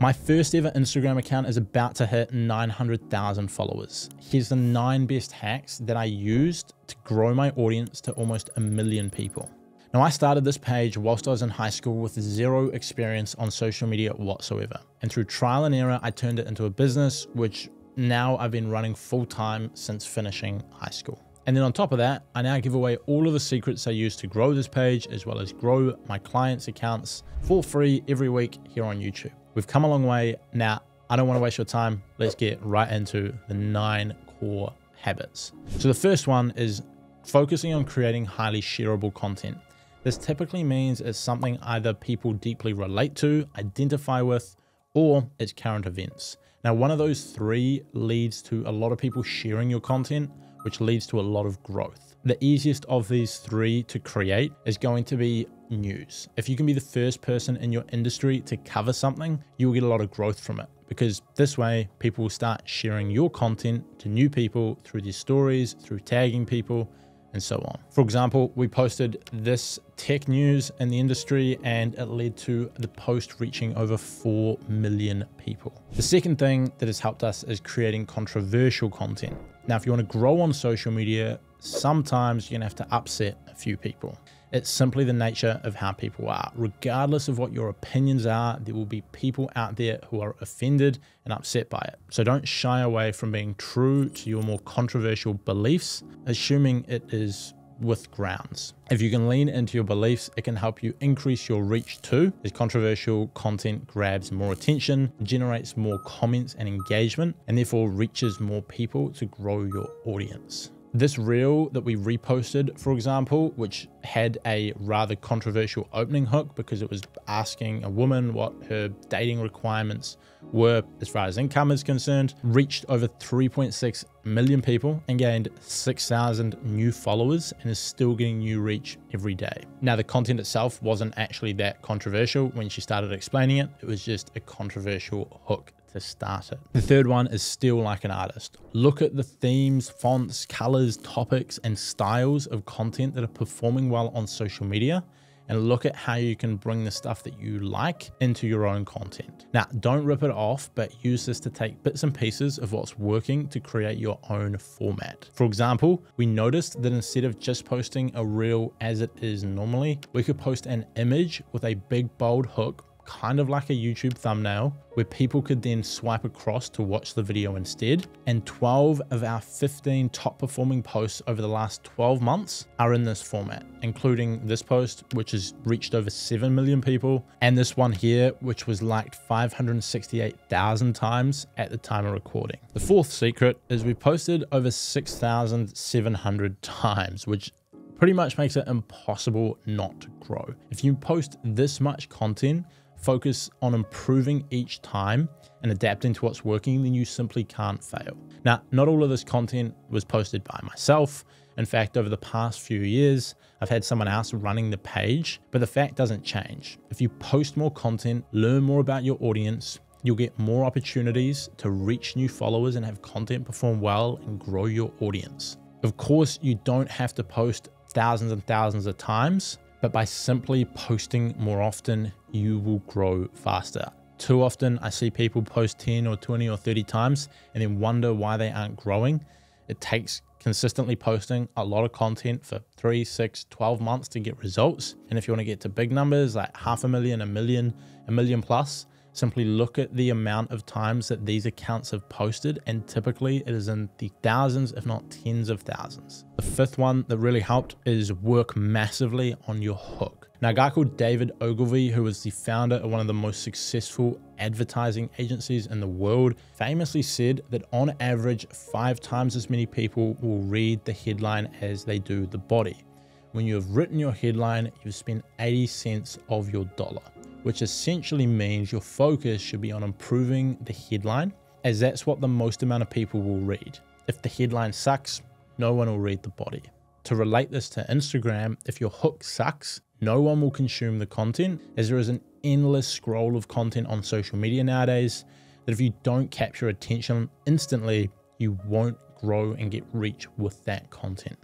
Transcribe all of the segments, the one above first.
My first ever Instagram account is about to hit 900,000 followers. Here's the 9 best hacks that I used to grow my audience to almost 1 million people. Now, I started this page whilst I was in high school with zero experience on social media whatsoever. And through trial and error, I turned it into a business, which now I've been running full time since finishing high school. And then on top of that, I now give away all of the secrets I use to grow this page, as well as grow my clients' accounts for free every week here on YouTube. We've come a long way. Now, I don't want to waste your time. Let's get right into the 9 core habits. So the first one is focusing on creating highly shareable content. This typically means it's something either people deeply relate to, identify with, or it's current events. Now, one of those 3 leads to a lot of people sharing your content, which leads to a lot of growth. The easiest of these 3 to create is going to be news. If you can be the first person in your industry to cover something, you will get a lot of growth from it, because this way people will start sharing your content to new people through their stories, through tagging people, and so on. For example, we posted this tech news in the industry and it led to the post reaching over 4 million people. The second thing that has helped us is creating controversial content. Now, if you want to grow on social media, sometimes you're gonna have to upset a few people. It's simply the nature of how people are. Regardless of what your opinions are, there will be people out there who are offended and upset by it. So don't shy away from being true to your more controversial beliefs, assuming it is with grounds. If you can lean into your beliefs, it can help you increase your reach too, as controversial content grabs more attention, generates more comments and engagement, and therefore reaches more people to grow your audience. This reel that we reposted, for example, which had a rather controversial opening hook because it was asking a woman what her dating requirements were as far as income is concerned, reached over 3.6 million people and gained 6,000 new followers and is still getting new reach every day. Now, the content itself wasn't actually that controversial when she started explaining it. It was just a controversial hook to start it. The third one is still like an artist. Look at the themes, fonts, colors, topics, and styles of content that are performing well on social media, and look at how you can bring the stuff that you like into your own content. Now, don't rip it off, but use this to take bits and pieces of what's working to create your own format. For example, we noticed that instead of just posting a reel as it is normally, we could post an image with a big bold hook, kind of like a YouTube thumbnail, where people could then swipe across to watch the video instead. And 12 of our 15 top performing posts over the last 12 months are in this format, including this post, which has reached over 7 million people, and this one here, which was liked 568,000 times at the time of recording. The fourth secret is we posted over 6,700 times, which pretty much makes it impossible not to grow. If you post this much content, focus on improving each time and adapting to what's working, then you simply can't fail. Now, not all of this content was posted by myself. In fact, over the past few years, I've had someone else running the page, but the fact doesn't change. If you post more content, learn more about your audience, you'll get more opportunities to reach new followers and have content perform well and grow your audience. Of course, you don't have to post thousands and thousands of times, but by simply posting more often, you will grow faster. Too often, I see people post 10 or 20 or 30 times and then wonder why they aren't growing. It takes consistently posting a lot of content for 3, 6, 12 months to get results. And if you want to get to big numbers like 500,000, 1 million, 1 million plus, simply look at the amount of times that these accounts have posted, and typically it is in the thousands, if not tens of thousands. The fifth one that really helped is work massively on your hook. Now, a guy called David Ogilvy, who was the founder of one of the most successful advertising agencies in the world, famously said that on average, 5 times as many people will read the headline as they do the body. When you have written your headline, you've spent 80 cents of your dollar, which essentially means your focus should be on improving the headline, as that's what the most amount of people will read. If the headline sucks, no one will read the body. To relate this to Instagram, if your hook sucks, no one will consume the content, as there is an endless scroll of content on social media nowadays that if you don't capture attention instantly, you won't grow and get reach with that content.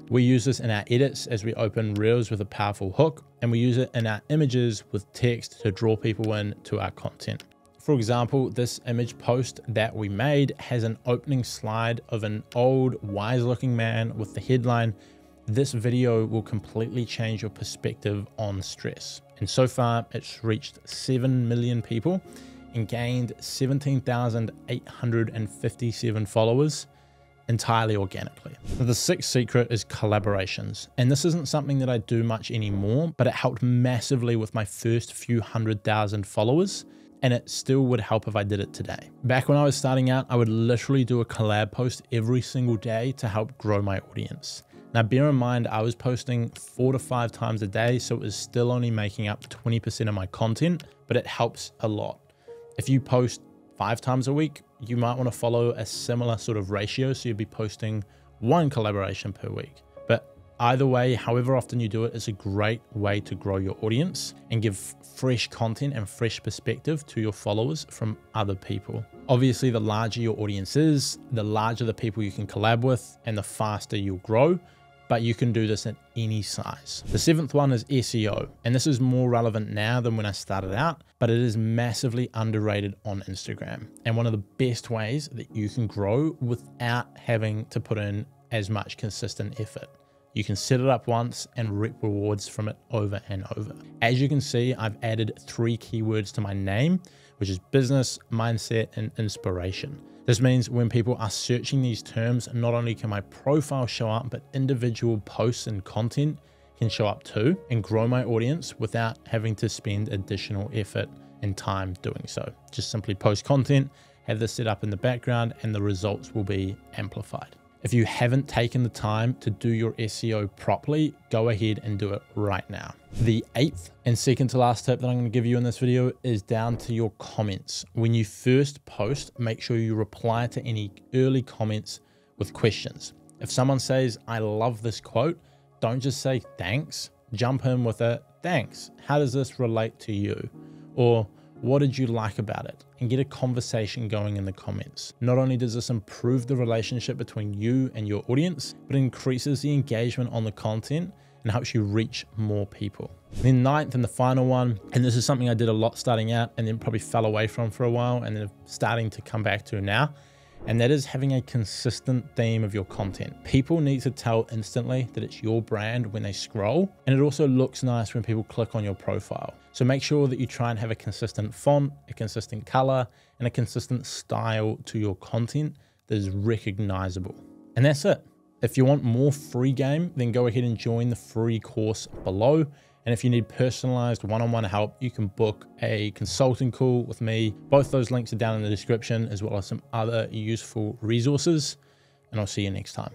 We use this in our edits as we open reels with a powerful hook, and we use it in our images with text to draw people in to our content. For example, this image post that we made has an opening slide of an old, wise-looking man with the headline, "This video will completely change your perspective on stress." And so far, it's reached 7 million people and gained 17,857 followers entirely organically. The sixth secret is collaborations. And this isn't something that I do much anymore, but it helped massively with my first few 100,000 followers. And it still would help if I did it today. Back when I was starting out, I would literally do a collab post every single day to help grow my audience. Now, bear in mind, I was posting 4 to 5 times a day, so it was still only making up 20% of my content, but it helps a lot. If you post 5 times a week, you might want to follow a similar sort of ratio, so you'd be posting 1 collaboration per week. But either way, however often you do it, it's a great way to grow your audience and give fresh content and fresh perspective to your followers from other people. Obviously, the larger your audience is, the larger the people you can collab with, and the faster you'll grow. But you can do this at any size. The 7th one is SEO, and this is more relevant now than when I started out, but it is massively underrated on Instagram and one of the best ways that you can grow without having to put in as much consistent effort. You can set it up once and reap rewards from it over and over. As you can see, I've added 3 keywords to my name, which is business, mindset, and inspiration. This means when people are searching these terms, not only can my profile show up, but individual posts and content can show up too and grow my audience without having to spend additional effort and time doing so. Just simply post content, have this set up in the background, and the results will be amplified. If you haven't taken the time to do your SEO properly, go ahead and do it right now. The 8th and second to last tip that I'm going to give you in this video is down to your comments. When you first post, make sure you reply to any early comments with questions. If someone says, "I love this quote," don't just say thanks, jump in with a thanks. How does this relate to you? Or what did you like about it? And get a conversation going in the comments. Not only does this improve the relationship between you and your audience, but it increases the engagement on the content and helps you reach more people. Then 9th and the final one, and this is something I did a lot starting out and then probably fell away from for a while and then starting to come back to now, and that is having a consistent theme of your content. People need to tell instantly that it's your brand when they scroll, and it also looks nice when people click on your profile. So make sure that you try and have a consistent font, a consistent color, and a consistent style to your content that is recognizable. And that's it. If you want more free game, then go ahead and join the free course below. And if you need personalized one-on-one help, you can book a consulting call with me. Both those links are down in the description, as well as some other useful resources. And I'll see you next time.